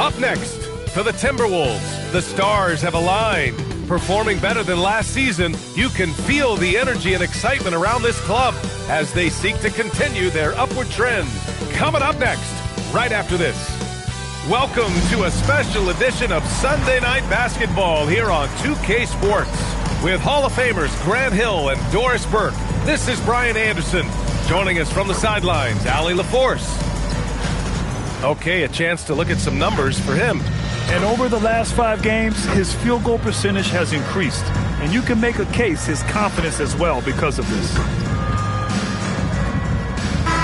Up next, for the Timberwolves, the stars have aligned. Performing better than last season, you can feel the energy and excitement around this club as they seek to continue their upward trend. Coming up next, right after this. Welcome to a special edition of Sunday Night Basketball here on 2K Sports. With Hall of Famers Grant Hill and Doris Burke, this is Brian Anderson. Joining us from the sidelines, Allie LaForce. Okay, a chance to look at some numbers for him. And over the last 5 games, his field goal percentage has increased. And you can make a case his confidence as well because of this.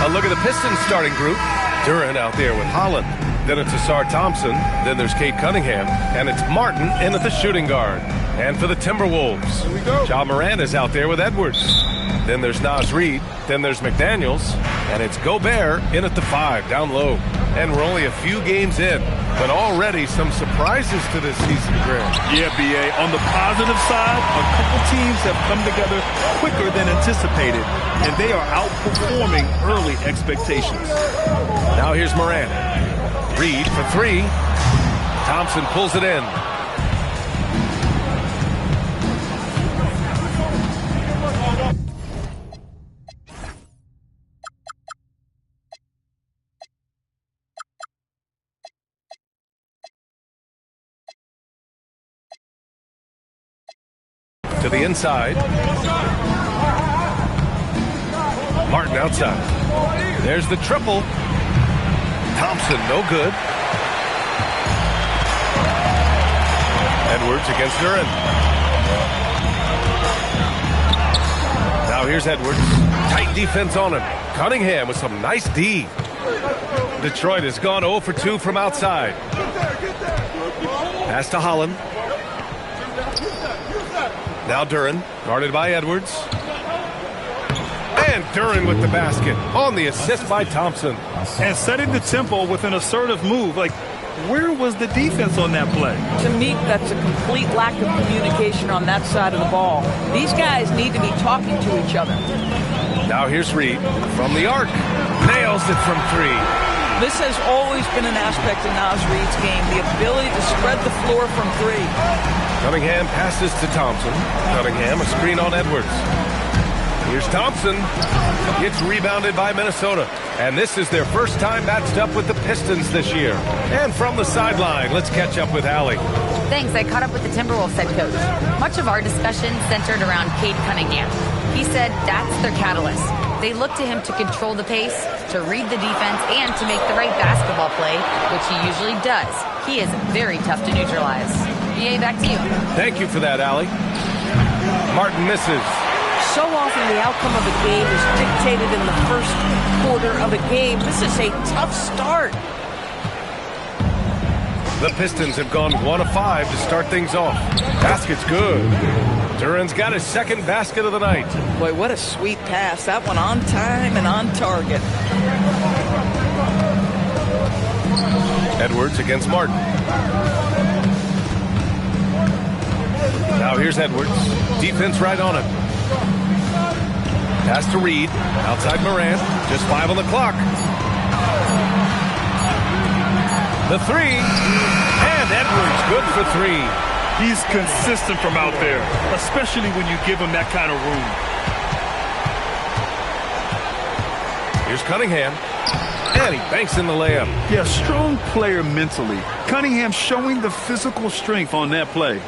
A look at the Pistons starting group. Duren out there with Holland. Then it's Asar Thompson. Then there's Cade Cunningham. And it's Martin in at the shooting guard. And for the Timberwolves, here we go. Ja Morant is out there with Edwards. Then there's Naz Reid. Then there's McDaniels. And it's Gobert in at the 5, down low. And we're only a few games in, but already some surprises to this season, Graham. Yeah, B.A. On the positive side, a couple teams have come together quicker than anticipated, and they are outperforming early expectations. Now here's Morant. Reid for 3. Thompson pulls it in. To the inside. Martin outside. There's the triple. Thompson, no good. Edwards against Duren. Now here's Edwards. Tight defense on him. Cunningham with some nice D. Detroit has gone 0 for 2 from outside. Pass to Holland. Now Duren, guarded by Edwards. And Duren with the basket on the assist by Thompson. And setting the tempo with an assertive move. Like, where was the defense on that play? To me, that's a complete lack of communication on that side of the ball. These guys need to be talking to each other. Now here's Reid from the arc. Nails it from 3. This has always been an aspect of Naz Reid's game, the ability to spread the floor from 3. Cunningham passes to Thompson. Cunningham, a screen on Edwards. Here's Thompson. It's rebounded by Minnesota. And this is their first time matched up with the Pistons this year. And from the sideline, let's catch up with Allie. Thanks. I caught up with the Timberwolves head coach. Much of our discussion centered around Cade Cunningham. He said that's their catalyst. They look to him to control the pace, to read the defense, and to make the right basketball play, which he usually does. He is very tough to neutralize. BA, back to you. Thank you for that, Allie. Martin misses. So often the outcome of a game is dictated in the first quarter of a game. This is a tough start. The Pistons have gone 1 of 5 to start things off. Basket's good. Duren's got his second basket of the night. Boy, what a sweet pass. That one on time and on target. Edwards against Martin. Now here's Edwards. Defense right on him. Pass to Reid. Outside Morant. Just 5 on the clock. The 3. And Edwards good for 3. He's consistent from out there, especially when you give him that kind of room. Here's Cunningham. And he banks in the layup. Yeah, strong player mentally. Cunningham showing the physical strength on that play.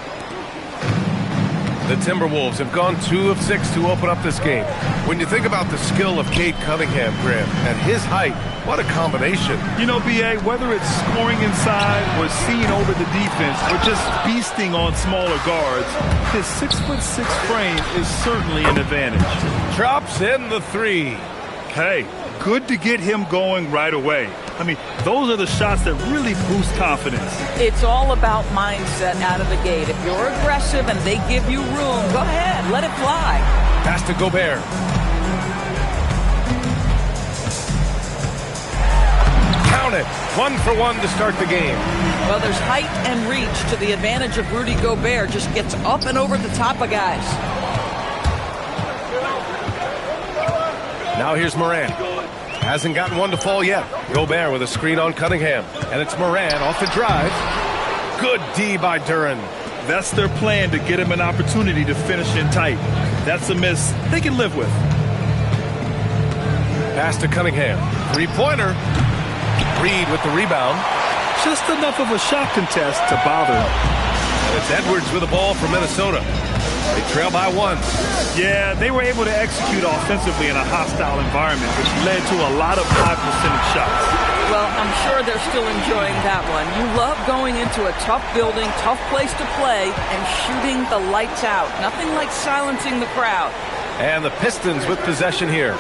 The Timberwolves have gone 2 of 6 to open up this game. When you think about the skill of Cade Cunningham, Graham, at his height, what a combination. You know, B.A., whether it's scoring inside or seeing over the defense or just feasting on smaller guards, his 6'6" frame is certainly an advantage. Drops in the 3. Hey, good to get him going right away. I mean, those are the shots that really boost confidence. It's all about mindset out of the gate. If you're aggressive and they give you room, go ahead, let it fly. Pass to Gobert. Count it. 1 for 1 to start the game. Well, there's height and reach to the advantage of Rudy Gobert. Just gets up and over the top of guys. Now here's Morant. Hasn't gotten one to fall yet. Gobert with a screen on Cunningham. And it's Moran off the drive. Good D by Duren. That's their plan, to get him an opportunity to finish in tight. That's a miss they can live with. Pass to Cunningham. Three-pointer. Reed with the rebound. Just enough of a shot contest to bother him. And it's Edwards with the ball for Minnesota. They trail by 1. Yeah, they were able to execute offensively in a hostile environment, which led to a lot of high percentage shots. Well, I'm sure they're still enjoying that one. You love going into a tough building, tough place to play, and shooting the lights out. Nothing like silencing the crowd. And the Pistons with possession here.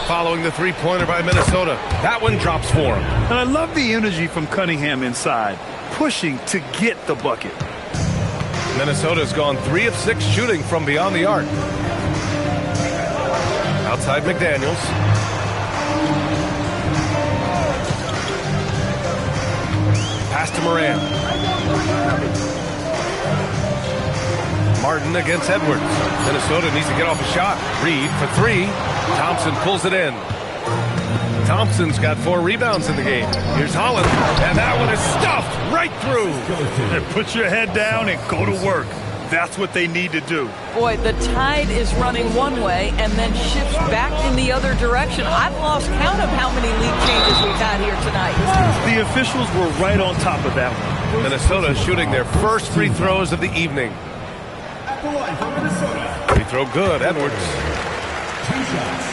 Following the three-pointer by Minnesota. That one drops for him. And I love the energy from Cunningham inside, pushing to get the bucket. Minnesota's gone 3 of 6 shooting from beyond the arc. Outside McDaniels. Pass to Moran. Martin against Edwards. Minnesota needs to get off a shot. Reed for 3. Thompson pulls it in. Thompson's got 4 rebounds in the game. Here's Holland, and that one is stuffed right through. And put your head down and go to work. That's what they need to do. Boy, the tide is running one way and then shifts back in the other direction. I've lost count of how many lead changes we've had here tonight. The officials were right on top of that one. Minnesota shooting their first free throws of the evening. Free throw good, Edwards. 2 shots.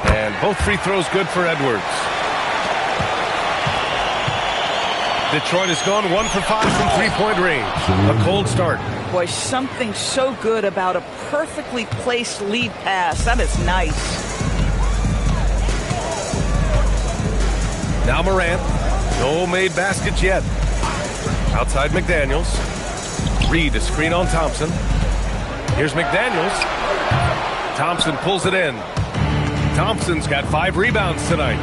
And both free throws good for Edwards. Detroit has gone 1 for 5 from three-point range. A cold start. Boy, something so good about a perfectly placed lead pass. That is nice. Now Morant. No made baskets yet. Outside McDaniels. Reed a screen on Thompson. Here's McDaniels. Thompson pulls it in. Thompson's got 5 rebounds tonight.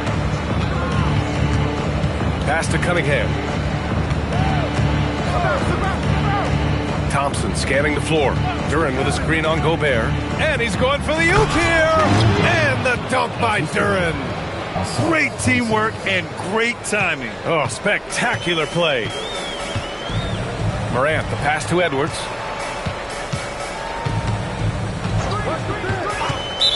Pass to Cunningham. Thompson scanning the floor. Duren with a screen on Gobert. And he's going for the oop here. And the dunk by Duren. Great teamwork and great timing. Oh, spectacular play. Morant, the pass to Edwards.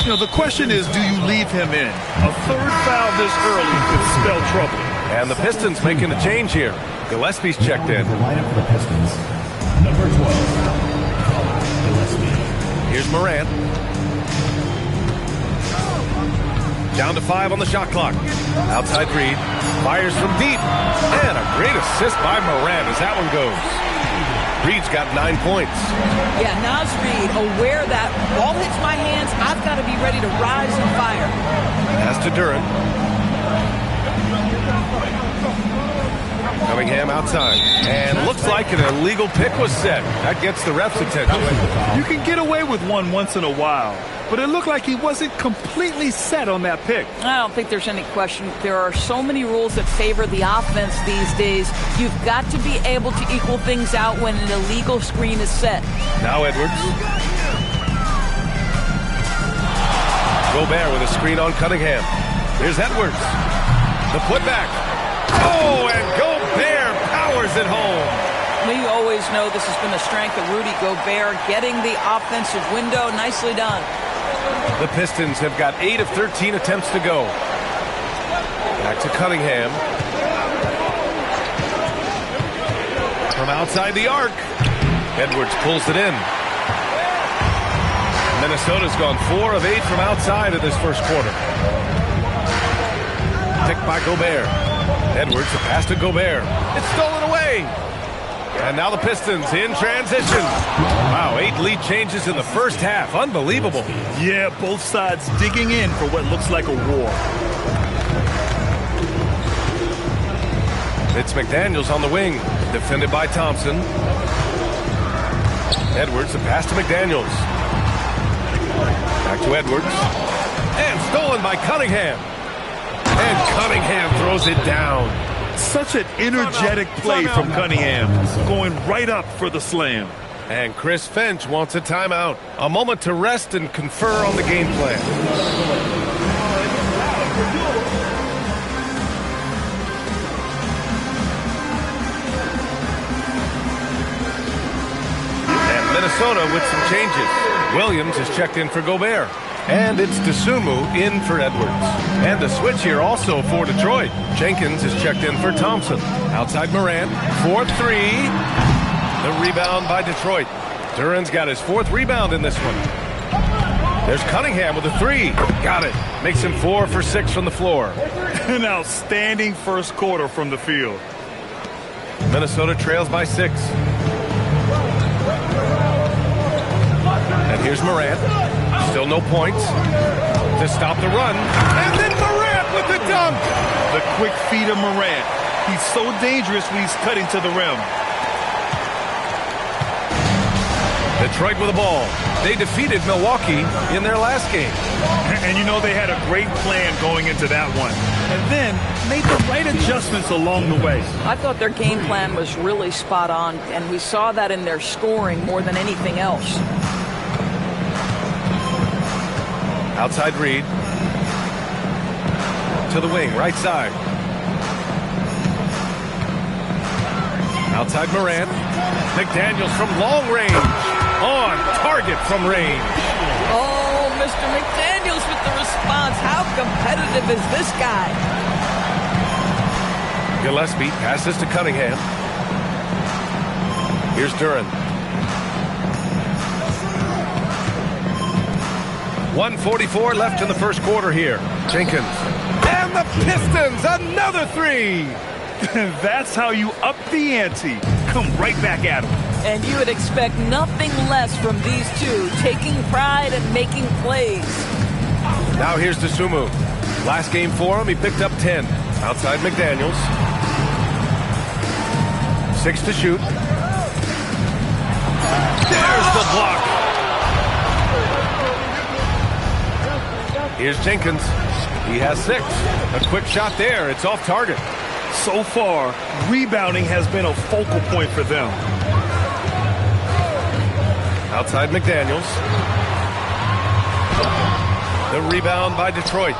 You know, the question is, do you leave him in? A third foul this early could spell trouble. And the Pistons making a change here. Gillespie's checked in. The lineup for the Pistons. Number 12, Gillespie. Here's Morant. Down to 5 on the shot clock. Outside Reed. Fires from deep. And a great assist by Morant as that one goes. Reed's got 9 points. Yeah, Naz Reed, aware that ball hits my hands, I've got to be ready to rise and fire. Pass to Duren. Cunningham outside. And looks like an illegal pick was set. That gets the ref's attention. You can get away with one once in a while, but it looked like he wasn't completely set on that pick. I don't think there's any question. There are so many rules that favor the offense these days. You've got to be able to equal things out when an illegal screen is set. Now Edwards. Gobert with a screen on Cunningham. Here's Edwards. The putback. Oh, and Gobert powers it home. We always know this has been the strength of Rudy Gobert, getting the offensive window. Nicely done. The Pistons have got 8 of 13 attempts to go. Back to Cunningham. From outside the arc. Edwards pulls it in. Minnesota's gone 4 of 8 from outside of this first quarter. Picked by Gobert. Edwards, the pass to Gobert. It's stolen away. And now the Pistons in transition. Wow, 8 lead changes in the first half. Unbelievable. Yeah, both sides digging in for what looks like a war. It's McDaniels on the wing. Defended by Thompson. Edwards, the pass to McDaniels. Back to Edwards. And stolen by Cunningham. And Cunningham throws it down. Such an energetic play from Cunningham, going right up for the slam. And Chris Finch wants a timeout. A moment to rest and confer on the game plan. And Minnesota with some changes. Williams is checked in for Gobert. And it's Dosunmu in for Edwards. And the switch here also for Detroit. Jenkins is checked in for Thompson. Outside Morant, 4-3. The rebound by Detroit. Duran's got his 4th rebound in this one. There's Cunningham with a 3. Got it. Makes him 4 for 6 from the floor. An outstanding first quarter from the field. Minnesota trails by 6. And here's Morant. Still no points. To stop the run. And then Morant with the dunk. The quick feed of Morant. He's so dangerous when he's cutting to the rim. Detroit with the ball. They defeated Milwaukee in their last game. And you know they had a great plan going into that one. And then made the right adjustments along the way. I thought their game plan was really spot on, and we saw that in their scoring more than anything else. Outside Reed. To the wing, right side. Outside Morant. McDaniels from long range. On target from range. Oh, Mr. McDaniels with the response. How competitive is this guy? Gillespie passes to Cunningham. Here's Duran. 1:44 left in the first quarter here. Jenkins. And the Pistons, another 3. That's how you up the ante. Come right back at him. And you would expect nothing less from these two, taking pride and making plays. Now here's Dosunmu. Last game for him, he picked up 10. Outside McDaniels. 6 to shoot. There's the block. Here's Jenkins. He has 6. A quick shot there. It's off target. So far, rebounding has been a focal point for them. Outside McDaniels. The rebound by Detroit.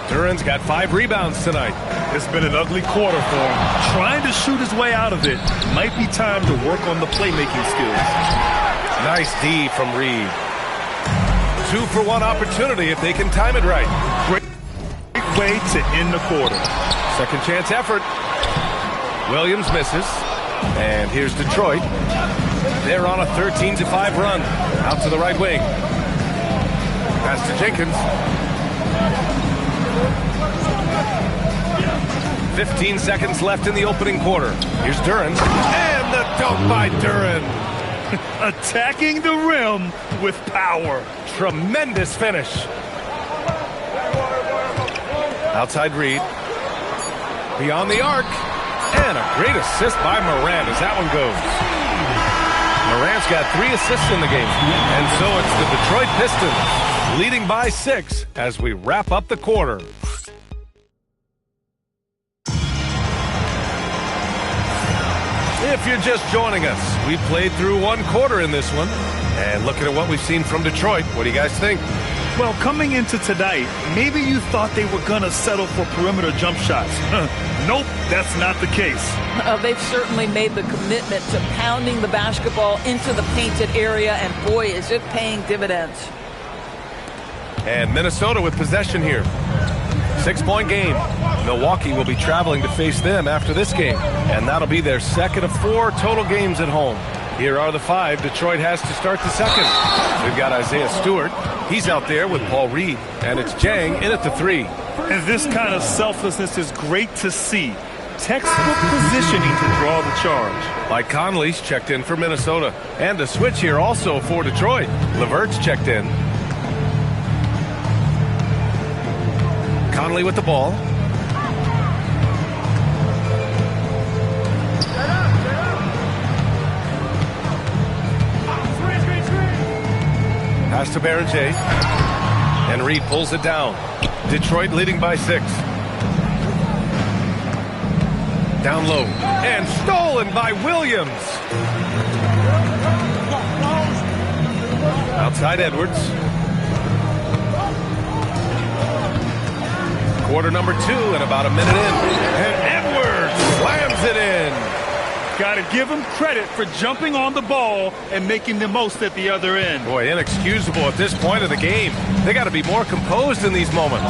Duran's got 5 rebounds tonight. It's been an ugly quarter for him. Trying to shoot his way out of it. Might be time to work on the playmaking skills. Nice D from Reed. 2-for-1 opportunity if they can time it right. Great way to end the quarter. Second chance effort. Williams misses. And here's Detroit. They're on a 13-5 run. Out to the right wing. Pass to Jenkins. 15 seconds left in the opening quarter. Here's Duran. And the dunk by Duran. Attacking the rim with power. Tremendous finish. Outside Reed. Beyond the arc. And a great assist by Morant as that one goes. Morant's got 3 assists in the game. And so it's the Detroit Pistons leading by 6 as we wrap up the quarter. If you're just joining us, we played through 1 quarter in this one. And looking at what we've seen from Detroit, what do you guys think? Well, coming into tonight, maybe you thought they were going to settle for perimeter jump shots. Nope, that's not the case. They've certainly made the commitment to pounding the basketball into the painted area, and boy, is it paying dividends. And Minnesota with possession here. 6-point game. Milwaukee will be traveling to face them after this game, and that'll be their second of 4 total games at home. Here are the 5 Detroit has to start the second. We've got Isaiah Stewart. He's out there with Paul Reed, and it's Jang in at the 3. And this kind of selflessness is great to see. Textbook positioning to draw the charge. Mike Conley's checked in for Minnesota. And a switch here also for Detroit. LeVert's checked in. Conley with the ball. Pass to Barrett-J. And Reed pulls it down. Detroit leading by 6. Down low. And stolen by Williams. Outside Edwards. Quarter number 2 and about a minute in. And Edwards slams it in. Got to give him credit for jumping on the ball and making the most at the other end. Boy, inexcusable at this point of the game. They got to be more composed in these moments.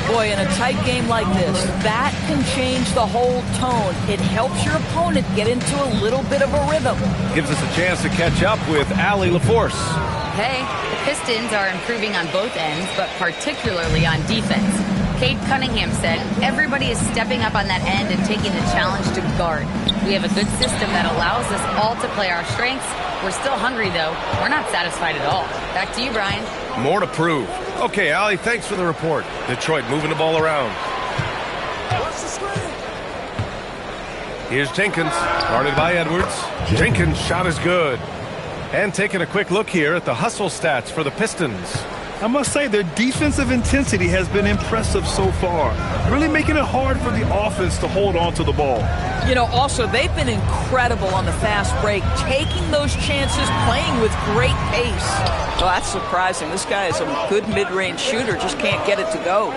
Boy, in a tight game like this, that can change the whole tone. It helps your opponent get into a little bit of a rhythm. Gives us a chance to catch up with Allie LaForce. Hey, the Pistons are improving on both ends, but particularly on defense. Cade Cunningham said, everybody is stepping up on that end and taking the challenge to guard. We have a good system that allows us all to play our strengths. We're still hungry, though. We're not satisfied at all. Back to you, Brian. More to prove. Okay, Allie, thanks for the report. Detroit moving the ball around. Here's Jenkins, guarded by Edwards. Jenkins' shot is good. And taking a quick look here at the hustle stats for the Pistons. I must say their defensive intensity has been impressive so far, really making it hard for the offense to hold on to the ball. You know, also, they've been incredible on the fast break, taking those chances, playing with great pace. Well, that's surprising. This guy is a good mid-range shooter, just can't get it to go.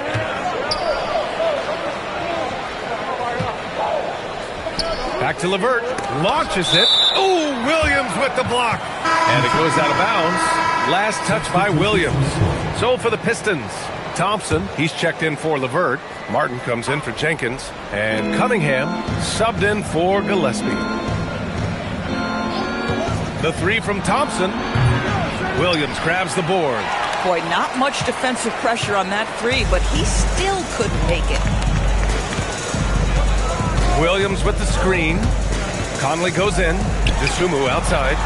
Back to LeVert, launches it. Ooh, Williams with the block. And it goes out of bounds. Last touch by Williams. So for the Pistons, Thompson, he's checked in for LeVert. Martin comes in for Jenkins. And Cunningham subbed in for Gillespie. The 3 from Thompson. Williams grabs the board. Boy, not much defensive pressure on that 3, but he still couldn't make it. Williams with the screen. Conley goes in. Dosunmu outside.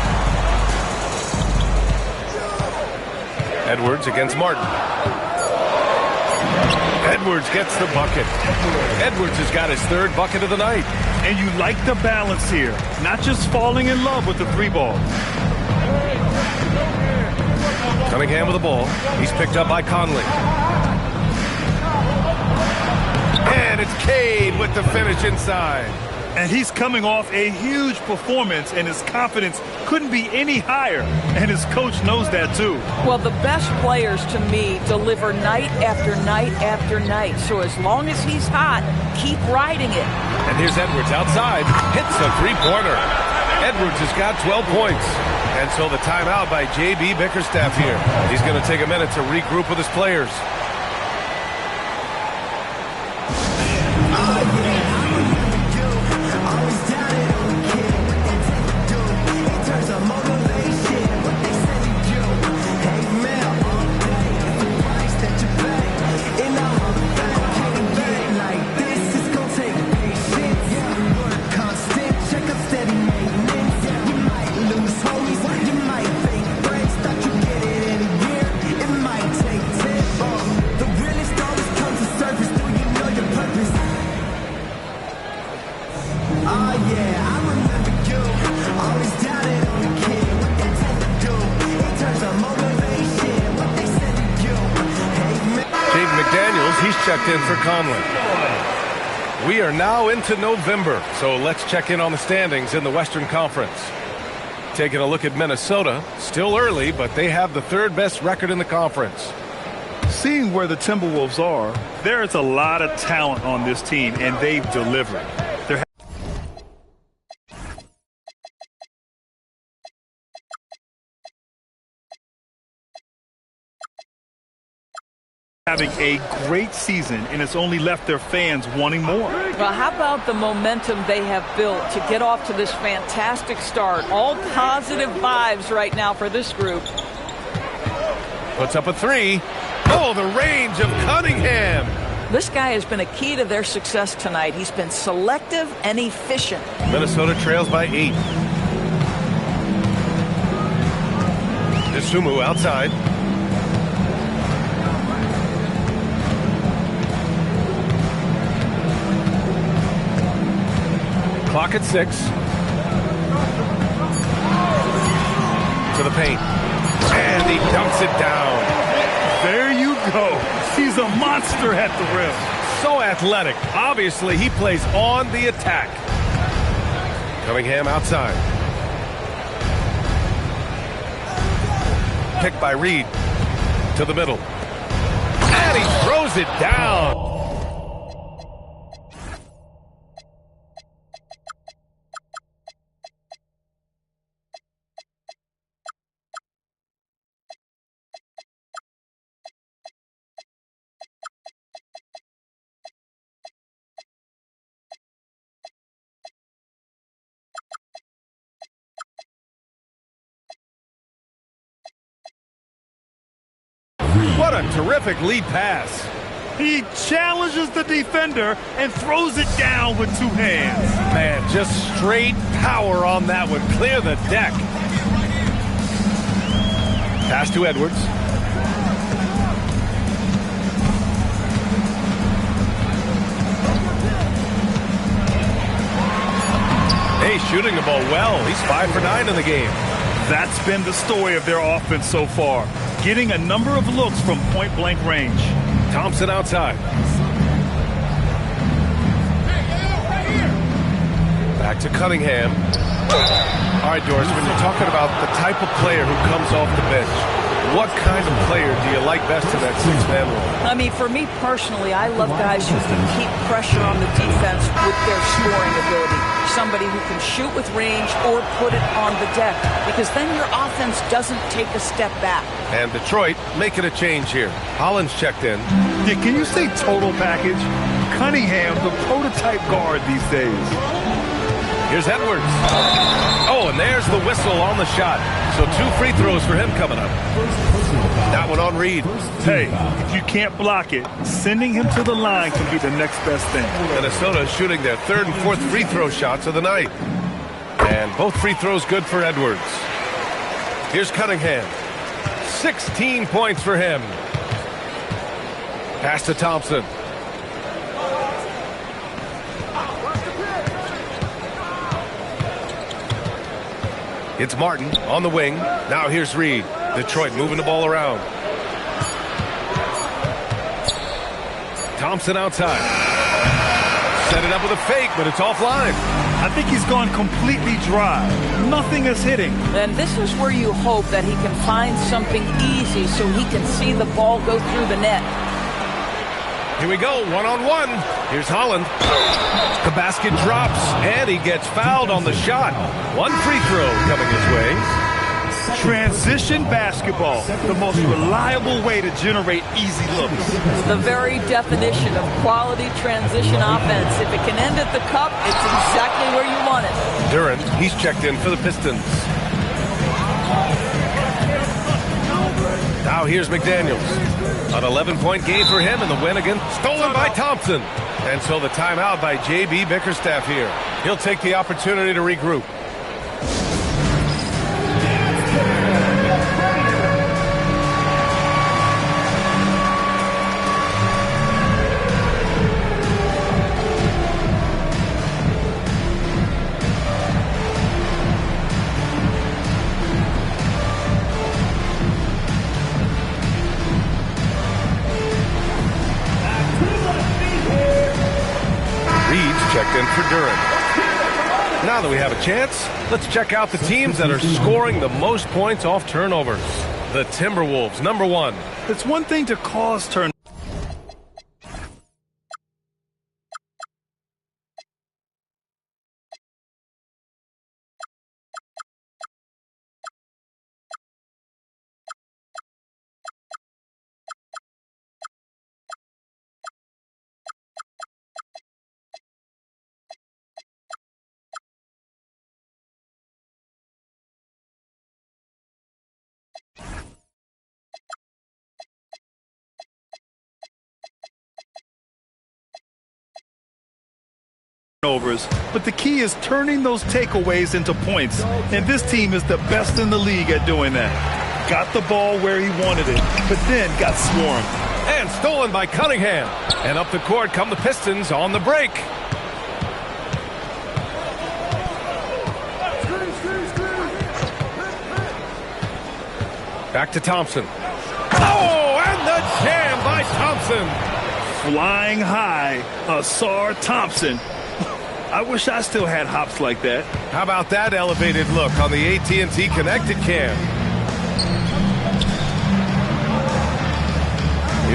Edwards against Martin. Edwards gets the bucket. Edwards has got his 3rd bucket of the night. And you like the balance here, not just falling in love with the 3 ball. Cunningham with the ball. He's picked up by Conley. And it's Cade with the finish inside. And he's coming off a huge performance, and his confidence couldn't be any higher. And his coach knows that, too. Well, the best players, to me, deliver night after night after night. So as long as he's hot, keep riding it. And here's Edwards outside. Hits a 3-pointer. Edwards has got 12 points. And so the timeout by J.B. Bickerstaff here. He's going to take a minute to regroup with his players. Checked in for Conley. We are now into November, so let's check in on the standings in the Western Conference. Taking a look at Minnesota, still early, but they have the 3rd best record in the conference. Seeing where the Timberwolves are, there is a lot of talent on this team, and they've delivered. They're having a great season, and it's only left their fans wanting more. Well, how about the momentum they have built to get off to this fantastic start? All positive vibes right now for this group. Puts up a 3. Oh, the range of Cunningham. This guy has been a key to their success tonight. He's been selective and efficient. Minnesota trails by 8. Dosunmu outside. Clock at 6. To the paint. And he dunks it down. There you go. He's a monster at the rim. So athletic. Obviously, he plays on the attack. Cunningham outside. pick by Reed. To the middle. And he throws it down. What a terrific lead pass. He challenges the defender and throws it down with two hands. Man, just straight power on that one. Clear the deck. Pass to Edwards. Hey, shooting the ball well. He's 5 for 9 in the game. That's been the story of their offense so far. Getting a number of looks from point-blank range. Thompson outside. Back to Cunningham. All right, Doris, when you're talking about the type of player who comes off the bench, what kind of player do you like best in that six-man role? I mean, for me personally, I love guys who can keep pressure on the defense with their scoring ability. Somebody who can shoot with range or put it on the deck, because then your offense doesn't take a step back. And Detroit making a change here. Hollins checked in. Yeah, can you say total package? Cunningham, the prototype guard these days. Here's Edwards. Oh, and there's the whistle on the shot. So 2 free throws for him coming up. That one on Reed. Hey, if you can't block it, sending him to the line can be the next best thing. Minnesota shooting their 3rd and 4th free throw shots of the night. And both free throws good for Edwards. Here's Cunningham. 16 points for him. Pass to Thompson. It's Martin on the wing. Now here's Reed. Detroit moving the ball around. Thompson outside. Set it up with a fake, but it's offline. I think he's gone completely dry. Nothing is hitting. And this is where you hope that he can find something easy so he can see the ball go through the net. Here we go, one-on-one. Here's Holland. The basket drops, and he gets fouled on the shot. 1 free throw coming his way. Transition basketball, the most reliable way to generate easy looks. The very definition of quality transition offense. If it can end at the cup, it's exactly where you want it. Durant, he's checked in for the Pistons. Now here's McDaniels. An 11-point game for him in the win again. Stolen by Thompson. And so the timeout by J.B. Bickerstaff here. He'll take the opportunity to regroup. Checked in for Durant. Now that we have a chance, let's check out the teams that are scoring the most points off turnovers. The Timberwolves, number 1. It's one thing to cause turnovers. But the key is turning those takeaways into points, and this team is the best in the league at doing that. Got the ball where he wanted it, but then got swarmed. And stolen by Cunningham. And up the court come the Pistons on the break. Back to Thompson. Oh, and the jam by Thompson. Flying high, Asar Thompson. I wish I still had hops like that. How about that elevated look on the AT&T Connected Cam?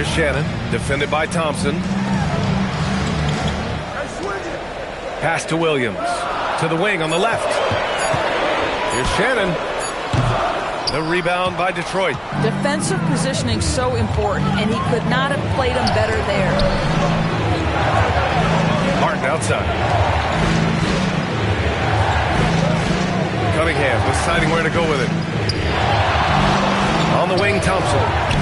Here's Shannon, defended by Thompson. Pass to Williams. To the wing on the left. Here's Shannon. The rebound by Detroit. Defensive positioning so important, and he could not have played him better there. Martin outside. Cunningham deciding where to go with it. On the wing, Thompson.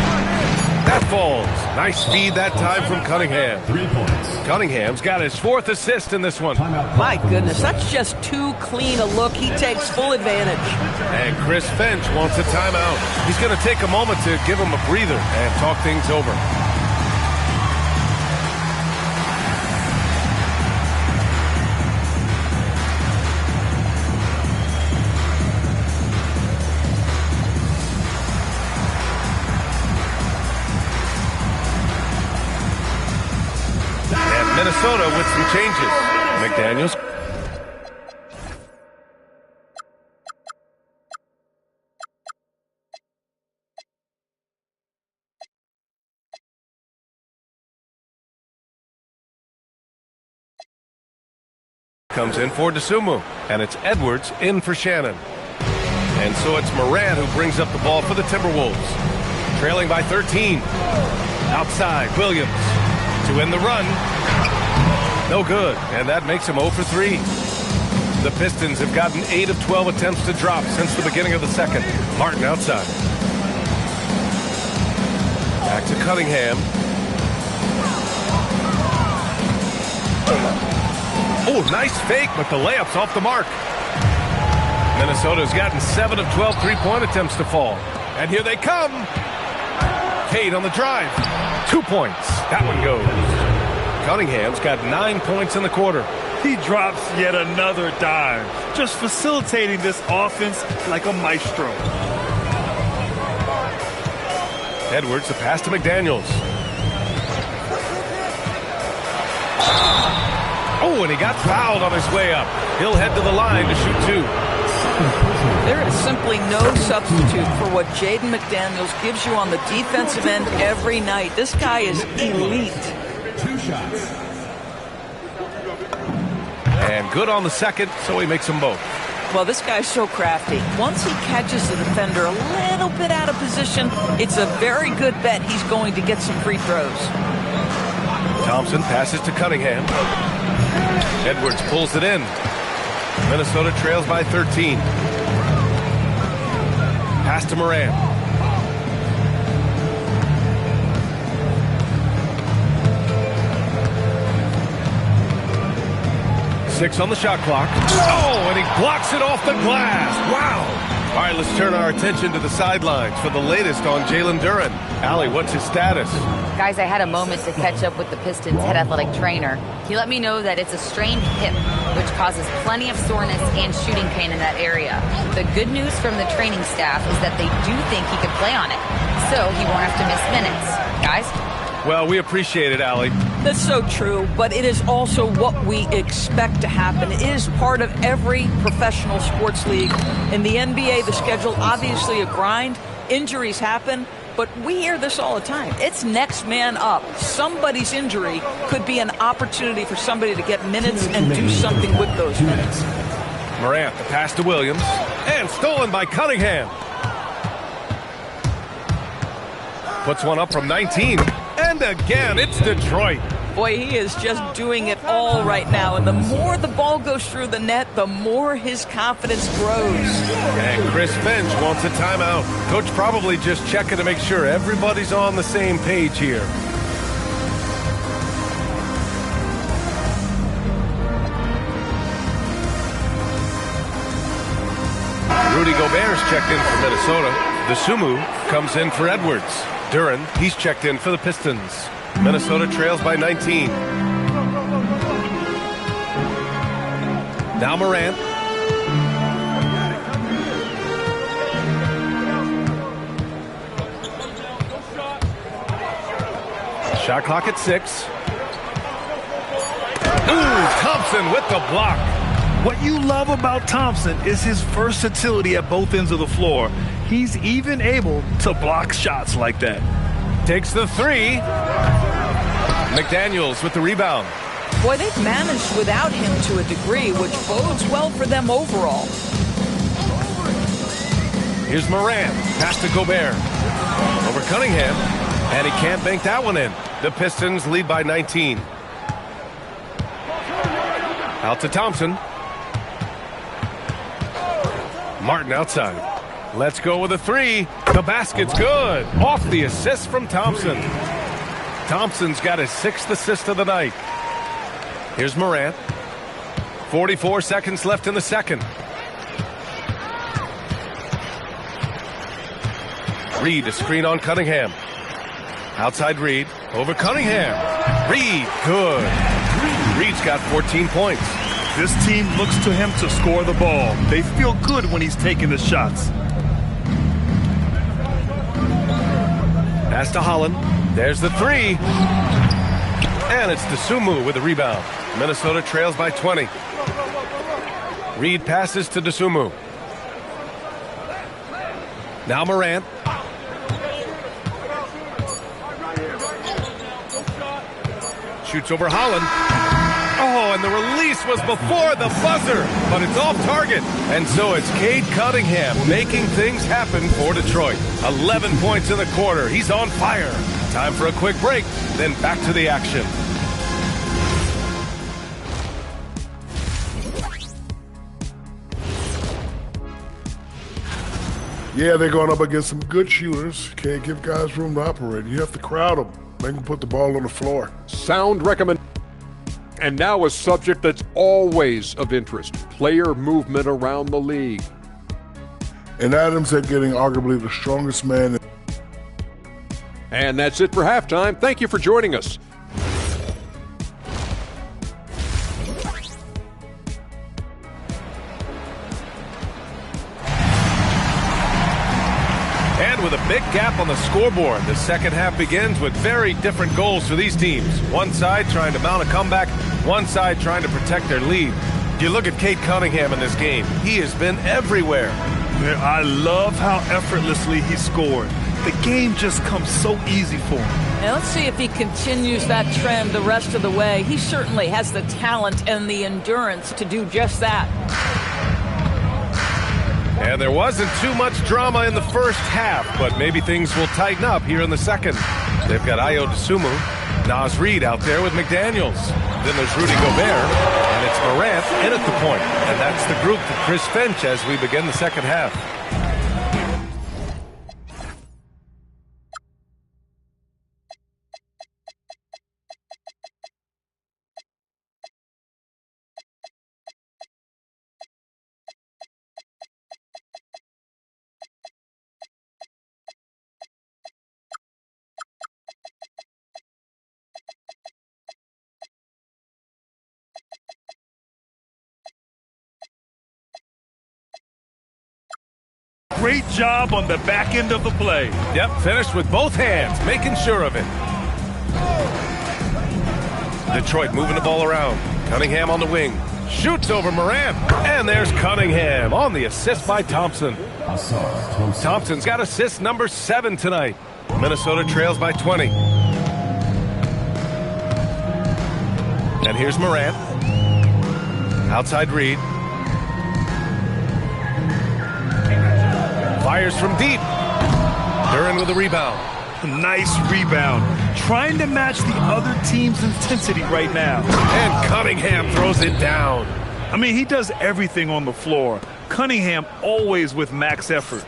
That falls. Nice feed that time from Cunningham. 3 points. Cunningham's got his 4th assist in this one. My goodness, that's just too clean a look. He takes full advantage. And Chris Finch wants a timeout. He's going to take a moment to give him a breather and talk things over. Minnesota with some changes. McDaniels. Comes in for DeSumo, and it's Edwards in for Shannon. And so it's Moran who brings up the ball for the Timberwolves. Trailing by 13. Outside, Williams to end the run. No good, and that makes him 0 for 3. The Pistons have gotten 8 of 12 attempts to drop since the beginning of the second. Martin outside. Back to Cunningham. Oh, nice fake, but the layup's off the mark. Minnesota's gotten 7 of 12 three-point attempts to fall. And here they come. Cade on the drive. 2 points. That one goes. Cunningham's got 9 points in the quarter. He drops yet another dime, just facilitating this offense like a maestro. Edwards, the pass to McDaniels. Oh, and he got fouled on his way up. He'll head to the line to shoot 2. There is simply no substitute for what Jaden McDaniels gives you on the defensive end every night. This guy is elite. 2 shots. And good on the second, so he makes them both. Well, this guy's so crafty. Once he catches the defender a little bit out of position, it's a very good bet he's going to get some free throws. Thompson passes to Cunningham. Edwards pulls it in. Minnesota trails by 13. Pass to Moran. Six on the shot clock. Oh, and he blocks it off the glass. Wow. All right, let's turn our attention to the sidelines for the latest on Jalen Duren. Allie, what's his status? Guys, I had a moment to catch up with the Pistons head athletic trainer. He let me know that it's a strained hip, which causes plenty of soreness and shooting pain in that area. The good news from the training staff is that they do think he could play on it, so he won't have to miss minutes. Guys? Well, we appreciate it, Allie. That's so true, but it is also what we expect to happen. It is part of every professional sports league. In the NBA, the schedule, obviously a grind. Injuries happen, but we hear this all the time. It's next man up. Somebody's injury could be an opportunity for somebody to get minutes and do something with those minutes. Morant, the pass to Williams, and stolen by Cunningham. Puts one up from 19. And again, it's Detroit. Boy, he is just doing it all right now. And the more the ball goes through the net, the more his confidence grows. And Chris Finch wants a timeout. Coach probably just checking to make sure everybody's on the same page here. Rudy Gobert's checked in for Minnesota. DeSumo comes in for Edwards. Duren, he's checked in for the Pistons. Minnesota trails by 19. Now Morant. Shot clock at 6. Ooh, Thompson with the block. What you love about Thompson is his versatility at both ends of the floor. He's even able to block shots like that. Takes the three. McDaniels with the rebound. Boy, they've managed without him to a degree, which bodes well for them overall. Here's Morant. Pass to Gobert. Over Cunningham. And he can't bank that one in. The Pistons lead by 19. Out to Thompson. Martin outside. Let's go with a three. The basket's good. Off the assist from Thompson. Thompson's got his 6th assist of the night. Here's Morant. 44 seconds left in the second. Reed, a screen on Cunningham. Outside Reed. Over Cunningham. Reed, good. Reed's got 14 points. This team looks to him to score the ball. They feel good when he's taking the shots. Pass to Holland. There's the three. And it's Dosunmu with the rebound. Minnesota trails by 20. Reed passes to Dosunmu. Now Morant. Shoots over Holland. Oh, and the release was before the buzzer, but it's off target. And so it's Cade Cunningham making things happen for Detroit. 11 points in the quarter. He's on fire. Time for a quick break, then back to the action. Yeah, they're going up against some good shooters. Can't give guys room to operate. You have to crowd them. Make them put the ball on the floor. Sound recommend. And now a subject that's always of interest. Player movement around the league. And Adams are getting arguably the strongest man. And that's it for halftime. Thank you for joining us. And with a big gap on the scoreboard, the second half begins with very different goals for these teams. One side trying to mount a comeback, one side trying to protect their lead. You look at Cade Cunningham in this game. He has been everywhere. I love how effortlessly he scored. The game just comes so easy for him. Now let's see if he continues that trend the rest of the way. He certainly has the talent and the endurance to do just that. And there wasn't too much drama in the first half, but maybe things will tighten up here in the second. They've got Ayo Dosunmu, Naz Reid out there with McDaniels. Then there's Rudy Gobert, and it's Morant in at the point. And that's the group for Chris Finch as we begin the second half. Great job on the back end of the play. Yep, finished with both hands, making sure of it. Detroit moving the ball around. Cunningham on the wing. Shoots over Morant. And there's Cunningham on the assist by Thompson. Thompson's got assist number 7 tonight. Minnesota trails by 20. And here's Morant. Outside Reed. Fires from deep. Duran with a rebound. Nice rebound. Trying to match the other team's intensity right now. And Cunningham throws it down. I mean, he does everything on the floor. Cunningham always with max effort.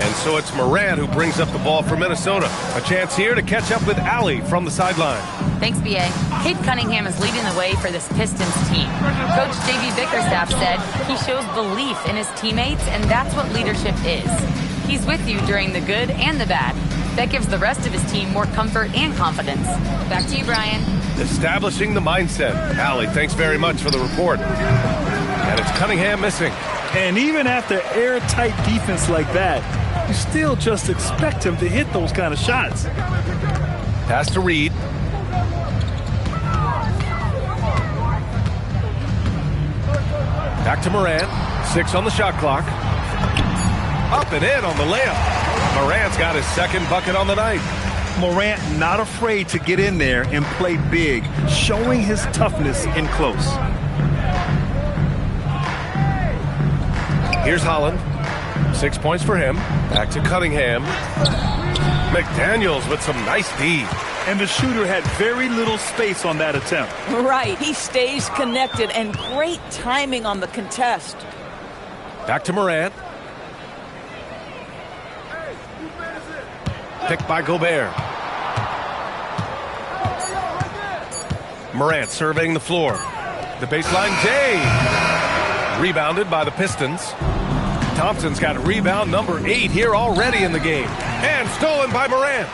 And so it's Morant who brings up the ball for Minnesota. A chance here to catch up with Allie from the sideline. Thanks, B.A. Cade Cunningham is leading the way for this Pistons team. Coach J.B. Bickerstaff said he shows belief in his teammates, and that's what leadership is. He's with you during the good and the bad. That gives the rest of his team more comfort and confidence. Back to you, Brian. Establishing the mindset. Allie, thanks very much for the report. And it's Cunningham missing. And even after airtight defense like that, you still just expect him to hit those kind of shots. Pass to Reed. Back to Morant. 6 on the shot clock. Up and in on the layup. Morant's got his second bucket on the night. Morant not afraid to get in there and play big, showing his toughness in close. Here's Holland. 6 points for him. Back to Cunningham. McDaniels with some nice D. And the shooter had very little space on that attempt. Right. He stays connected, and great timing on the contest. Back to Morant. Picked by Gobert. Morant surveying the floor. The baseline, Day. Rebounded by the Pistons. Thompson's got rebound number 8 here already in the game. And stolen by Morant.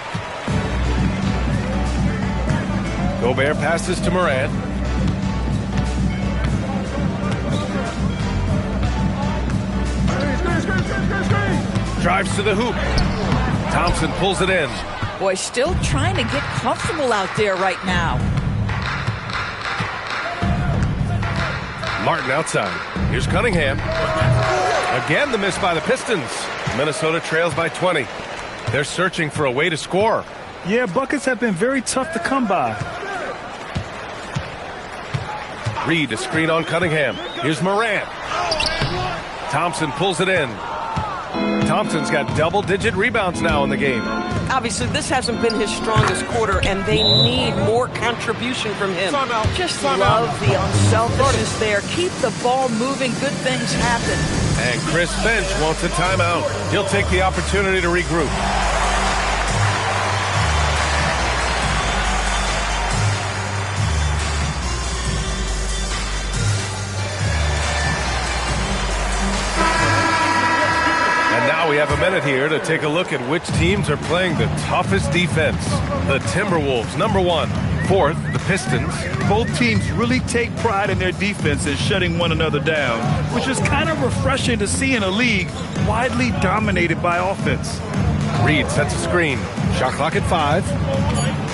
Gobert passes to Morant. Drives to the hoop. Thompson pulls it in. Boy, still trying to get comfortable out there right now. Martin outside. Here's Cunningham. Again, the miss by the Pistons. Minnesota trails by 20. They're searching for a way to score. Yeah, buckets have been very tough to come by. Reed, a screen on Cunningham. Here's Morant. Thompson pulls it in. Thompson's got double-digit rebounds now in the game. Obviously, this hasn't been his strongest quarter, and they need more contribution from him. Just love the unselfishness there. Keep the ball moving. Good things happen. And Chris Finch wants a timeout. He'll take the opportunity to regroup. We have a minute here to take a look at which teams are playing the toughest defense. The Timberwolves, number 1. 4th, the Pistons. Both teams really take pride in their defense and shutting one another down, which is kind of refreshing to see in a league widely dominated by offense. Reed sets a screen. Shot clock at 5.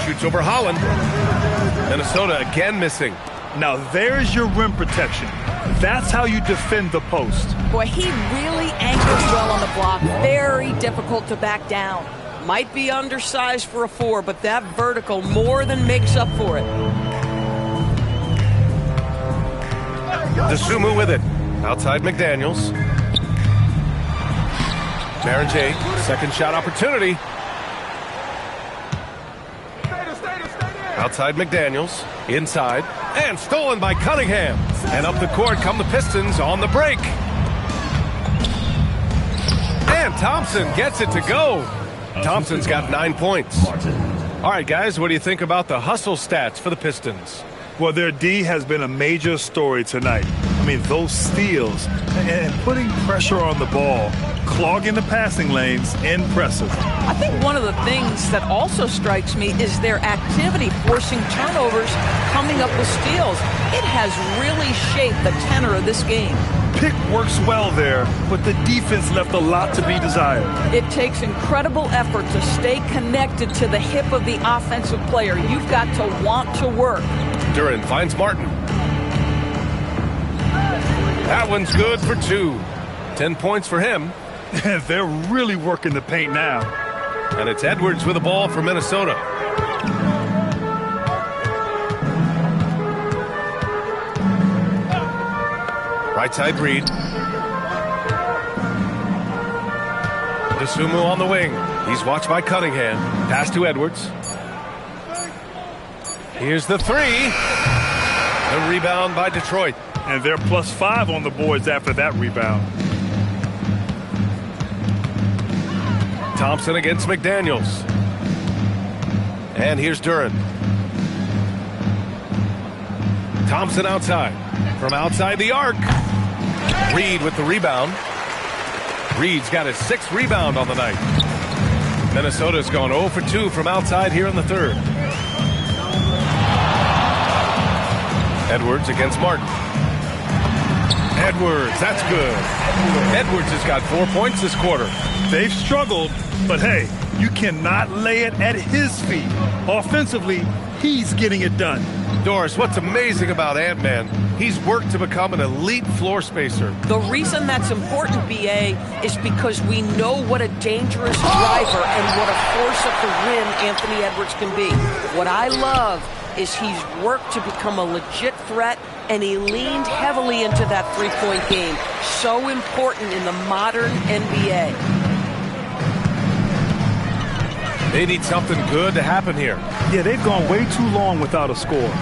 Shoots over Holland. Minnesota again missing. Now there's your rim protection. That's how you defend the post. Boy, he really anchors well on the block. Very difficult to back down. Might be undersized for a 4, but that vertical more than makes up for it. DeSumo with it. Outside McDaniels. Baron J. Second shot opportunity. Outside McDaniels. Inside. And stolen by Cunningham. And up the court come the Pistons on the break. And Thompson gets it to go. Thompson's got 9 points. All right, guys, what do you think about the hustle stats for the Pistons? Well, their D has been a major story tonight. I mean, those steals and putting pressure on the ball, clogging the passing lanes, impressive. I think one of the things that also strikes me is their activity forcing turnovers, coming up with steals. It has really shaped the tenor of this game. Pick works well there, but the defense left a lot to be desired. It takes incredible effort to stay connected to the hip of the offensive player. You've got to want to work. Duran finds Martin. That one's good for 2. 10 points for him. They're really working the paint now. And it's Edwards with the ball for Minnesota. Right side Reed. DeSumo on the wing. He's watched by Cunningham. Pass to Edwards. Here's the 3. The rebound by Detroit. And they're +5 on the boards after that rebound. Thompson against McDaniels. And here's Duran. Thompson outside. From outside the arc. Reed with the rebound. Reed's got his 6th rebound on the night. Minnesota's gone 0 for 2 from outside here in the 3rd. Edwards against Martin. Edwards, that's good. Edwards has got 4 points this quarter. They've struggled, but hey, You cannot lay it at his feet. Offensively, he's getting it done. Doris, what's amazing about Ant-Man, he's worked to become an elite floor spacer. The reason that's important, B.A., is because we know what a dangerous driver and what a force at the rim Anthony Edwards can be. What I love is he's worked to become a legit threat, and he leaned heavily into that three-point game. So important in the modern NBA. They need something good to happen here. Yeah, they've gone way too long without a score.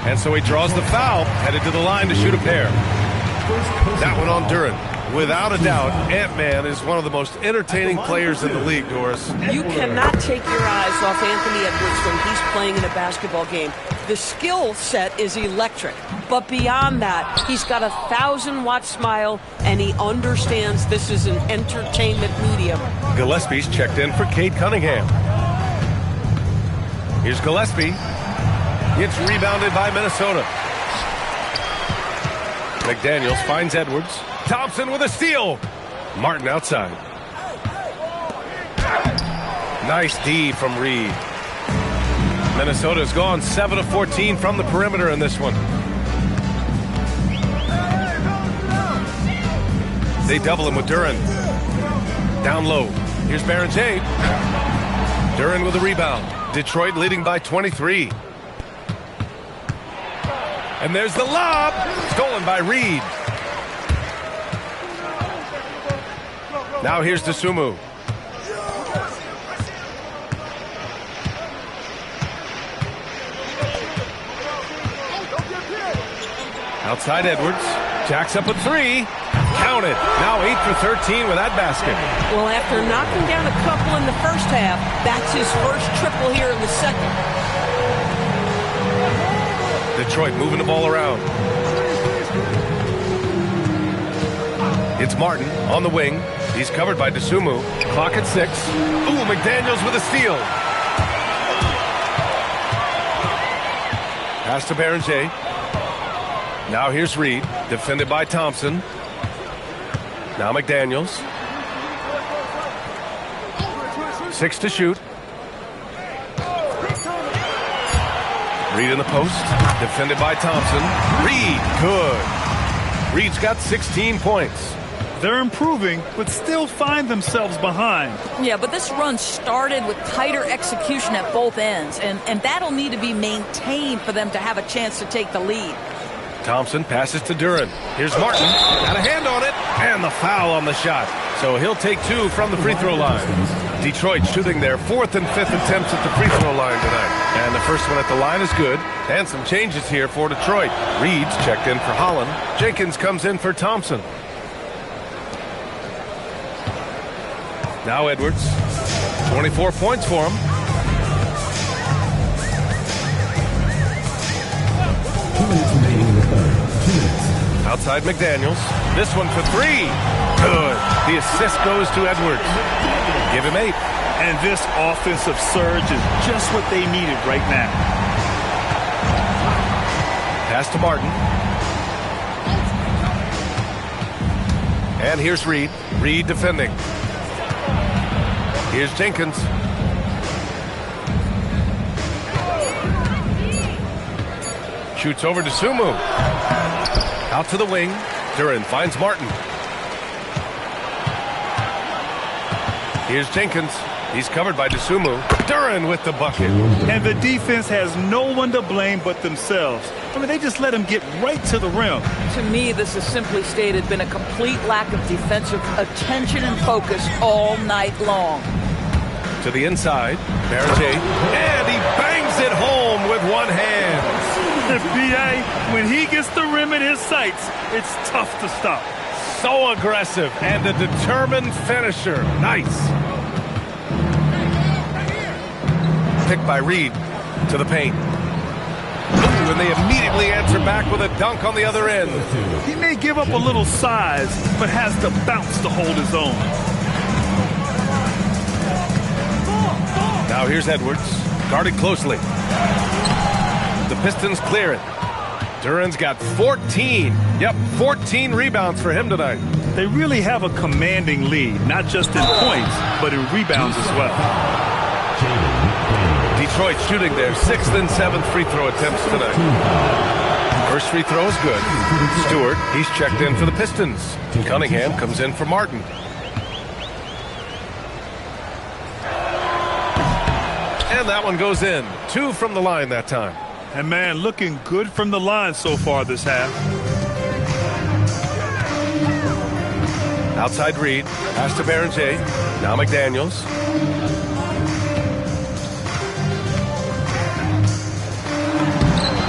And so he draws the foul, headed to the line to shoot a pair. That one on Duren. Without a doubt, Ant-Man is one of the most entertaining players in the league, Doris. You cannot take your eyes off Anthony Edwards when he's playing in a basketball game. The skill set is electric, but beyond that, he's got a 1,000-watt smile, and he understands this is an entertainment medium. Gillespie's checked in for Cade Cunningham. Here's Gillespie. It's rebounded by Minnesota. McDaniels finds Edwards. Thompson with a steal. Martin outside. Nice D from Reed. Minnesota's gone 7 of 14 from the perimeter in this one. They double him with Duren. Down low. Here's Barrett-James. Duren with a rebound. Detroit leading by 23. And there's the lob. Stolen by Reed. Now here's Dosunmu. Outside Edwards. Jacks up a three. Count it. Now 8 for 13 with that basket. Well, after knocking down a couple in the first half, that's his first triple here in the second. Detroit moving the ball around. It's Martin on the wing. He's covered by Dosunmu. Clock at 6. Ooh, McDaniels with a steal. Pass to Barrett-James. Now here's Reed, defended by Thompson. Now McDaniels. 6 to shoot. Reed in the post, defended by Thompson. Reed, good. Reed's got 16 points. They're improving, but still find themselves behind. Yeah, but this run started with tighter execution at both ends, and that'll need to be maintained for them to have a chance to take the lead. Thompson passes to Duren. Here's Martin. Got a hand on it, and the foul on the shot. So he'll take 2 from the free throw line. Detroit shooting their 4th and 5th attempts at the free throw line tonight. And the first one at the line is good. And some changes here for Detroit. Reed's checked in for Holland. Jenkins comes in for Thompson. Now Edwards. 24 points for him. 2 minutes remaining in the third. 2 minutes. Outside McDaniels. This one for 3. Good. The assist goes to Edwards. Give him 8. And this offensive surge is just what they needed right now. Pass to Martin. And here's Reed. Reed defending. Here's Jenkins. Shoots over to Dosunmu. Out to the wing. Duren finds Martin. Here's Jenkins. He's covered by Dosunmu. Duren with the bucket. And the defense has no one to blame but themselves. I mean, they just let him get right to the rim. To me, this has simply stated been a complete lack of defensive attention and focus all night long. To the inside. Barrett-James. And he bangs it home with one hand. B.A., when he gets the rim in his sights, it's tough to stop. So aggressive and a determined finisher. Nice. Picked by Reed to the paint. Ooh, and they immediately answer back with a dunk on the other end. He may give up a little size, but has the bounce to hold his own. Now here's Edwards, guarded closely. The Pistons clear it. Duran's got 14. Yep, 14 rebounds for him tonight. They really have a commanding lead, not just in points, but in rebounds as well. Detroit shooting their 6th and 7th free throw attempts tonight. First free throw is good. Stewart, he's checked in for the Pistons. Cunningham comes in for Martin. And that one goes in. 2 from the line that time. And man, looking good from the line so far this half. Outside Reed, pass to Berenger. Now McDaniels.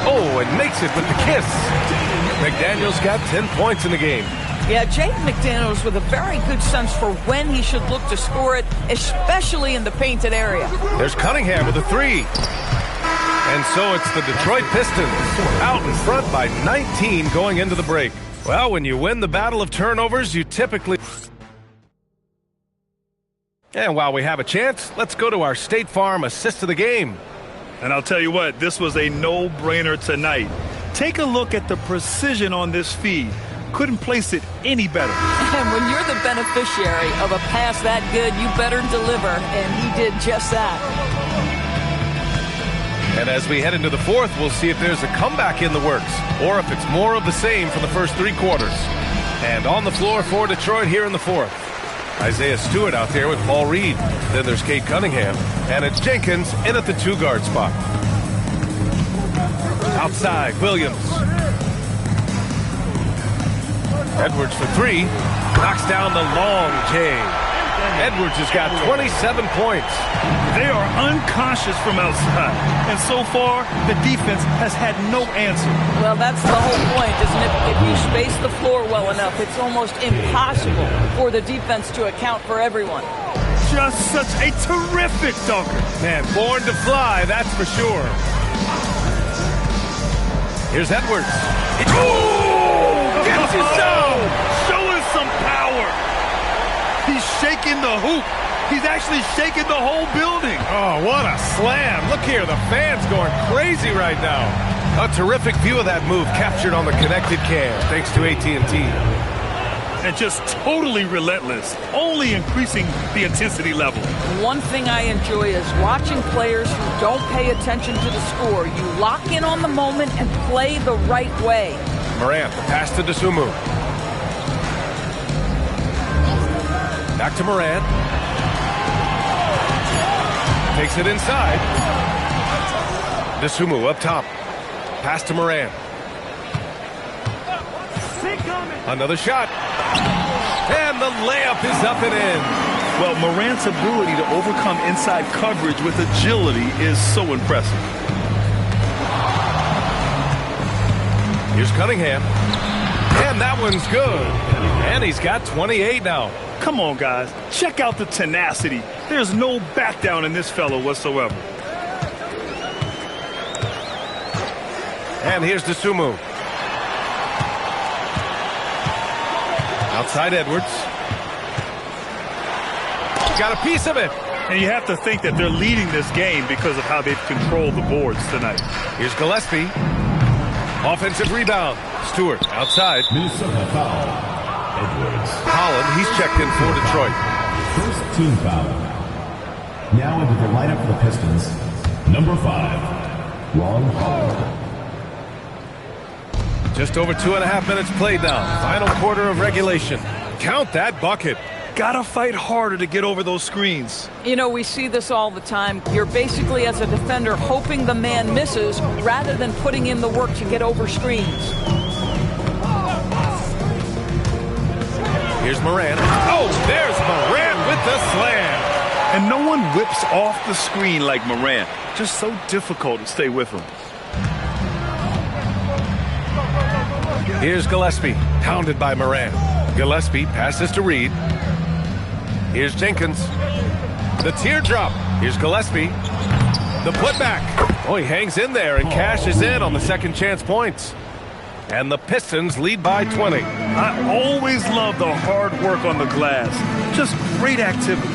Oh, and makes it with the kiss. McDaniels got 10 points in the game. Yeah, Jaden McDaniels with a very good sense for when he should look to score it, especially in the painted area. There's Cunningham with a 3. And so it's the Detroit Pistons out in front by 19 going into the break. Well, when you win the battle of turnovers, you typically... And while we have a chance, let's go to our State Farm assist of the game. And I'll tell you what, this was a no-brainer tonight. Take a look at the precision on this feed. Couldn't place it any better. And when you're the beneficiary of a pass that good, you better deliver, and he did just that. And as we head into the fourth, we'll see if there's a comeback in the works or if it's more of the same for the first 3 quarters. And on the floor for Detroit here in the fourth, Isaiah Stewart out there with Paul Reed. Then there's Cade Cunningham, and it's Jenkins in at the 2-guard spot. Outside, Williams. Edwards for 3. Knocks down the long J. Edwards has got 27 points. They are unconscious from outside. And so far, the defense has had no answer. Well, that's the whole point, isn't it? If you space the floor well enough, it's almost impossible for the defense to account for everyone. Just such a terrific dunker. Man, born to fly, that's for sure. Here's Edwards. Gets his zone. Showing some power. He's shaking the hoop. He's actually shaking the whole building. Oh, what a slam. Look here, the fans going crazy right now. A terrific view of that move captured on the connected cam, thanks to AT&T. And just totally relentless, only increasing the intensity level. One thing I enjoy is watching players who don't pay attention to the score. You lock in on the moment and play the right way. Morant, the pass to Dosunmu. Back to Morant. Takes it inside. Dosunmu up top. Pass to Morant. Another shot. And the layup is up and in. Well, Morant's ability to overcome inside coverage with agility is so impressive. Here's Cunningham. And that one's good. And he's got 28 now. Come on, guys. Check out the tenacity. There's no back down in this fellow whatsoever. And here's Dosunmu. Outside Edwards. Got a piece of it. And you have to think that they're leading this game because of how they've controlled the boards tonight. Here's Gillespie. Offensive rebound. Stewart outside. Minnesota foul. Edwards. Holland, he's checked in for Detroit. First team foul. Now into the lineup for the Pistons. Number 5, Ron Holland. Just over 2.5 minutes played now. Final quarter of regulation. Count that bucket. Gotta fight harder to get over those screens. You know, we see this all the time. You're basically, as a defender, hoping the man misses rather than putting in the work to get over screens. Here's Morant. Oh, there's Morant with the slam. And no one whips off the screen like Morant. Just so difficult to stay with him. Here's Gillespie, hounded by Morant. Gillespie passes to Reed. Here's Jenkins. The teardrop. Here's Gillespie. The putback. Oh, he hangs in there and cashes in on the second chance points. And the Pistons lead by 20. I always love the hard work on the glass. Just great activity.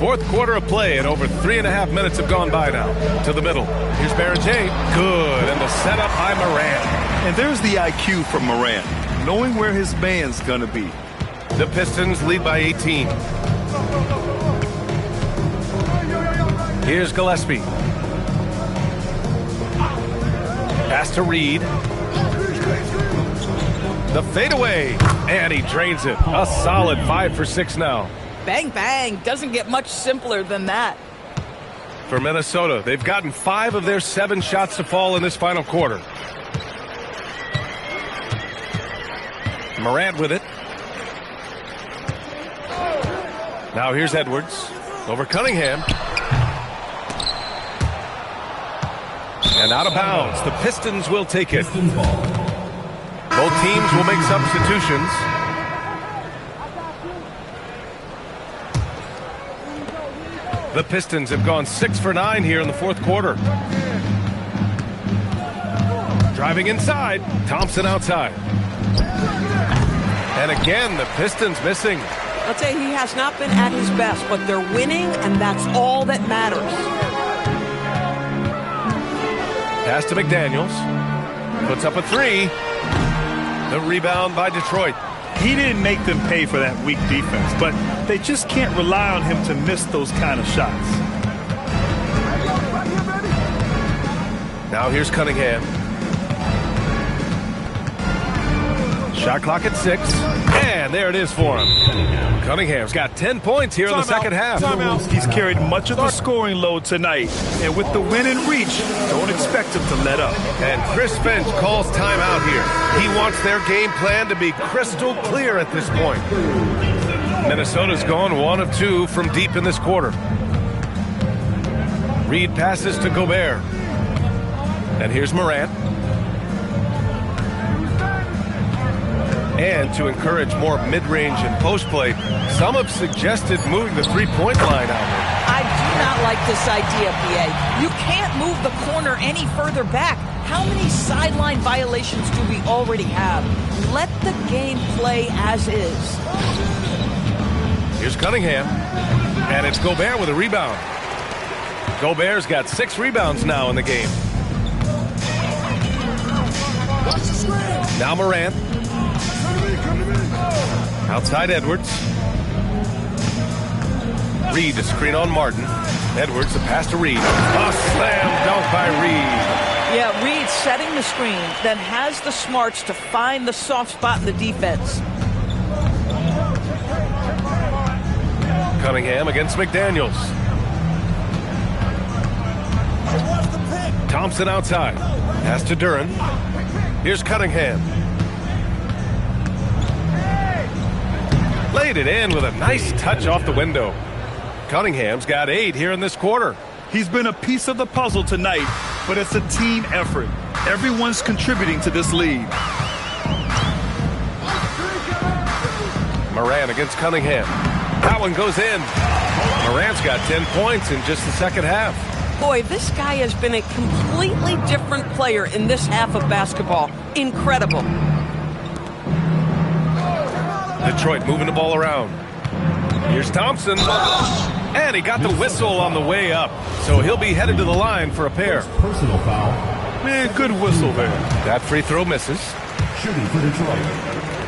Fourth quarter of play, and over 3.5 minutes have gone by now. To the middle. Here's Barrett J. Good, and the setup by Morant. And there's the IQ from Morant, knowing where his man's going to be. The Pistons lead by 18. Here's Gillespie. Pass to Reed. The fadeaway, and he drains it. A solid 5 for 6 now. Bang, bang. Doesn't get much simpler than that. For Minnesota, they've gotten 5 of their 7 shots to fall in this final quarter. Morant with it. Now here's Edwards over Cunningham. And out of bounds. The Pistons will take it. Both teams will make substitutions. The Pistons have gone 6 for 9 here in the fourth quarter. Driving inside. Thompson outside. And again, the Pistons missing. I'll tell you, he has not been at his best, but they're winning, and that's all that matters. Pass to McDaniels. Puts up a 3. The rebound by Detroit. He didn't make them pay for that weak defense, but they just can't rely on him to miss those kind of shots. Now here's Cunningham. Shot clock at 6. And there it is for him. Cunningham's got 10 points here in the second half. He's carried much of the scoring load tonight. And with the win in reach, don't expect him to let up. And Chris Finch calls timeout here. He wants their game plan to be crystal clear at this point. Minnesota's gone 1 of 2 from deep in this quarter. Reed passes to Gobert. And here's Morant. And to encourage more mid-range and post play, some have suggested moving the three-point line out. I do not like this idea, PA. You can't move the corner any further back. How many sideline violations do we already have? Let the game play as is. Here's Cunningham. And it's Gobert with a rebound. Gobert's got 6 rebounds now in the game. Now Morant. Outside Edwards. Reed to screen on Martin. Edwards, the pass to Reed. A slam dunk by Reed. Yeah, Reed setting the screen, then has the smarts to find the soft spot in the defense. Cunningham against McDaniels. Thompson outside. Pass to Duran. Here's Cunningham. Laid it in with a nice touch off the window. Cunningham's got 8 here in this quarter. He's been a piece of the puzzle tonight, but it's a team effort. Everyone's contributing to this lead. Morant against Cunningham. That one goes in. Morant's got 10 points in just the second half. Boy, this guy has been a completely different player in this half of basketball. Incredible. Detroit moving the ball around. Here's Thompson. And he got the whistle on the way up. So he'll be headed to the line for a pair. Personal foul. Man, good whistle there. That free throw misses. Shooting for Detroit.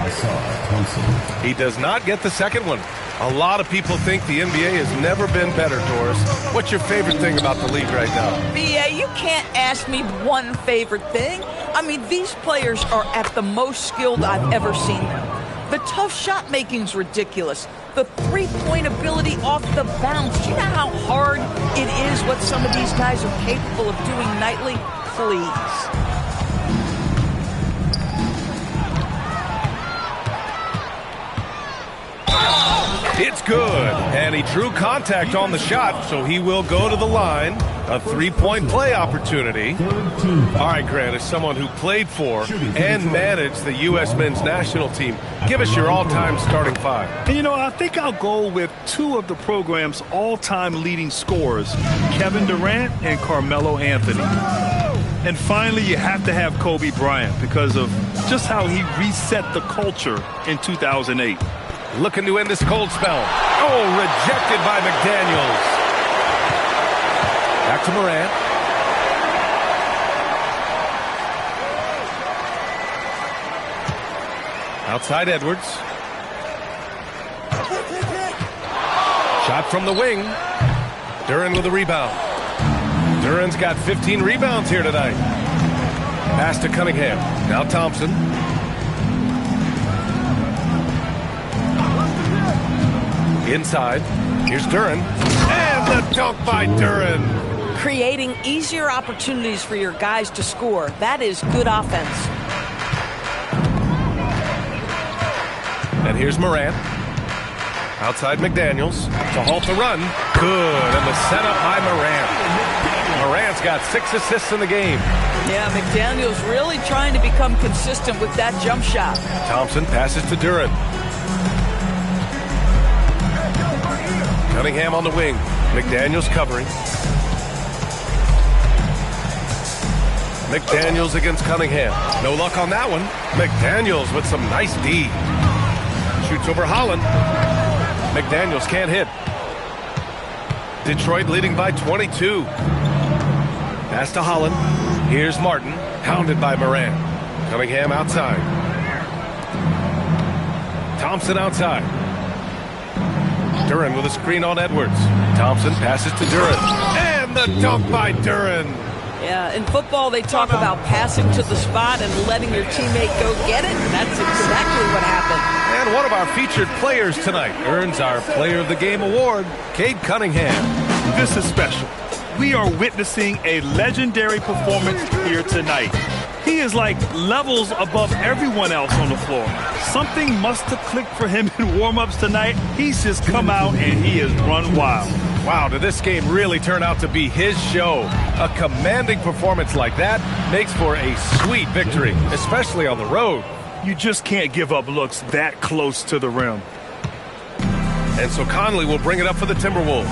Isaiah Thompson. He does not get the second one. A lot of people think the NBA has never been better, Doris. What's your favorite thing about the league right now? BA, you can't ask me one favorite thing. I mean, these players are at the most skilled I've ever seen them. The tough shot making's ridiculous. The three-point ability off the bounce. Do you know how hard it is what some of these guys are capable of doing nightly? Please. It's good. And he drew contact on the shot, so he will go to the line. A three-point play opportunity. All right, Grant, as someone who played for and managed the U.S. men's national team, give us your all-time starting 5. And, you know, I think I'll go with 2 of the program's all-time leading scorers, Kevin Durant and Carmelo Anthony. And finally, you have to have Kobe Bryant because of just how he reset the culture in 2008. looking to end this cold spell. Oh, rejected by McDaniels. Back to Morant. Outside Edwards. Shot from the wing. Duren with a rebound. Duren's got 15 rebounds here tonight. Pass to Cunningham. Now Thompson. Inside. Here's Duren. And the dunk by Duren. Creating easier opportunities for your guys to score. That is good offense. And here's Morant. Outside McDaniels to halt the run. Good. And the setup by Morant. Morant's got 6 assists in the game. Yeah, McDaniels really trying to become consistent with that jump shot. Thompson passes to Duren. Cunningham on the wing. McDaniels covering. McDaniels against Cunningham. No luck on that one. McDaniels with some nice D. Shoots over Holland. McDaniels can't hit. Detroit leading by 22. Pass to Holland. Here's Martin. Hounded by Morant. Cunningham outside. Thompson outside. Duren with a screen on Edwards. Thompson passes to Duren. And the dunk by Duren. Yeah, in football they talk about passing to the spot and letting your teammate go get it. And that's exactly what happened. And one of our featured players tonight earns our Player of the Game award, Cade Cunningham. This is special. We are witnessing a legendary performance here tonight. He is like levels above everyone else on the floor. Something must have clicked for him in warm-ups tonight. He's just come out and he has run wild. Wow, did this game really turn out to be his show? A commanding performance like that makes for a sweet victory, especially on the road. You just can't give up looks that close to the rim. And so Conley will bring it up for the Timberwolves.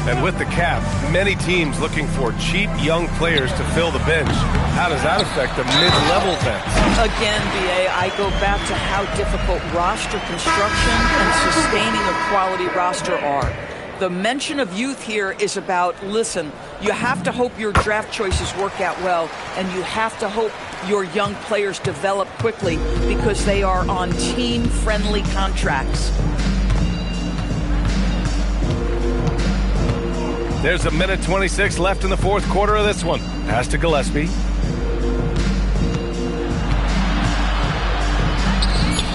And with the cap, many teams looking for cheap young players to fill the bench. How does that affect the mid-level vets? Again, BA, I go back to how difficult roster construction and sustaining a quality roster are. The mention of youth here is about, listen, you have to hope your draft choices work out well, and you have to hope your young players develop quickly because they are on team-friendly contracts. There's a minute 26 left in the fourth quarter of this one. Pass to Gillespie.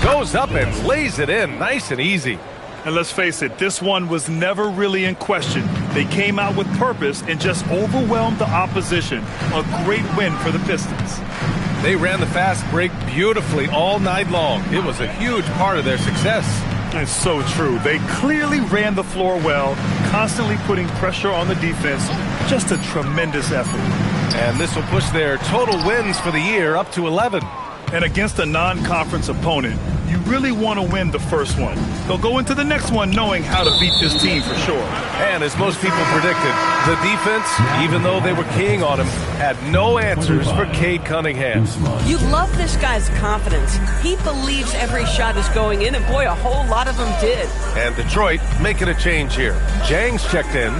Goes up and lays it in nice and easy. And let's face it, this one was never really in question. They came out with purpose and just overwhelmed the opposition. A great win for the Pistons. They ran the fast break beautifully all night long. It was a huge part of their success. It's so true. They clearly ran the floor well, constantly putting pressure on the defense. Just a tremendous effort. And this will push their total wins for the year up to 11. And against a non-conference opponent, you really want to win the first one. They'll go into the next one knowing how to beat this team for sure. And as most people predicted, the defense, even though they were keying on him, had no answers for Cade Cunningham. You love this guy's confidence. He believes every shot is going in, and boy, a whole lot of them did. And Detroit making a change here. Jang's checked in.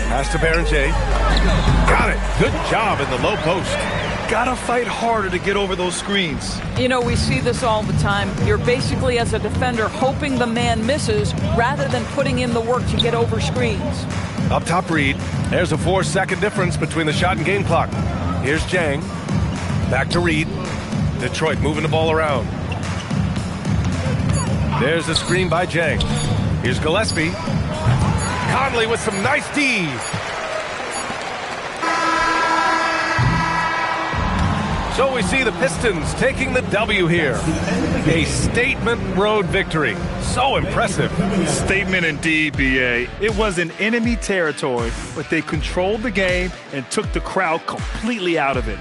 Pass to Barron-J. Got it. Good job in the low post. Gotta fight harder to get over those screens. You know, we see this all the time. You're basically, as a defender, hoping the man misses rather than putting in the work to get over screens. Up top, Reed. There's a 4-second difference between the shot and game clock. Here's Jang. Back to Reed. Detroit moving the ball around. There's a screen by Jang. Here's Gillespie. Conley with some nice D. So we see the Pistons taking the W here. A statement road victory. So impressive. Statement indeed, BA. It was in enemy territory, but they controlled the game and took the crowd completely out of it.